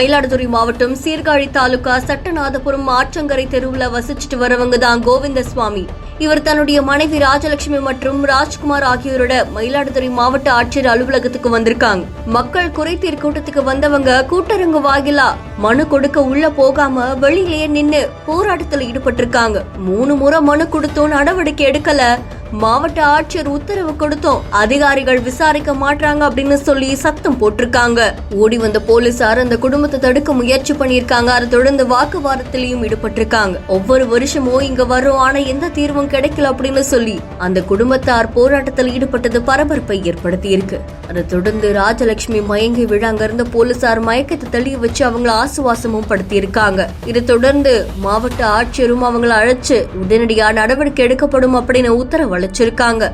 மயிலாடுதுறை மாவட்டம் சீர்காழி தாலுகா சட்டநாதபுரம் ஆற்றங்கரை தெருவுல வசிச்சுட்டு வரவங்க தான் கோவிந்தசுவாமி. இவர் தன்னுடைய மனைவி ராஜலட்சுமி மற்றும் ராஜ்குமார் ஆகியோரோட மயிலாடுதுறை மாவட்ட ஆட்சியர் அலுவலகத்துக்கு வந்திருக்காங்க. மக்கள் குறைதீர் கூட்டத்துக்கு வந்தவங்க கூட்டரங்கு வாயிலா மனு கொடுக்க உள்ள போகாம வெளியிலேயே நின்னு போராட்டத்தில் ஈடுபட்டிருக்காங்க. 3 முறை மனு கொடுத்தோம், நடவடிக்கை எடுக்கல. மாவட்ட ஆட்சியர் உத்தரவு கொடுத்தோம், அதிகாரிகள் விசாரிக்க மாட்டாங்க அப்படின்னு சொல்லி சத்தம் போட்டிருக்காங்க. ஓடி வந்த போலீசார் அந்த குடும்பத்தை தடுக்க முயற்சி பண்ணிருக்காங்க. அதை தொடர்ந்து வாக்குவாதத்திலையும் ஈடுபட்டிருக்காங்க. ஒவ்வொரு வருஷமும் இங்க வரும், ஆனா எந்த தீர்வும் கிடைக்கல அப்படின்னு சொல்லி அந்த குடும்பத்தார் போராட்டத்தில் ஈடுபட்டது பரபரப்பை ஏற்படுத்தி இருக்கு. அதை தொடர்ந்து ராஜலட்சுமி மயங்கி விழ அங்க இருந்த போலீசார் மயக்கத்தை தெளிய வச்சு அவங்களை ஆசுவாசமும் படுத்தி இருக்காங்க. இதை தொடர்ந்து மாவட்ட ஆட்சியரும் அவங்களை அழைச்சு உடனடியாக நடவடிக்கை எடுக்கப்படும் அப்படின்னு உத்தரவு அளிச்சிருக்காங்க.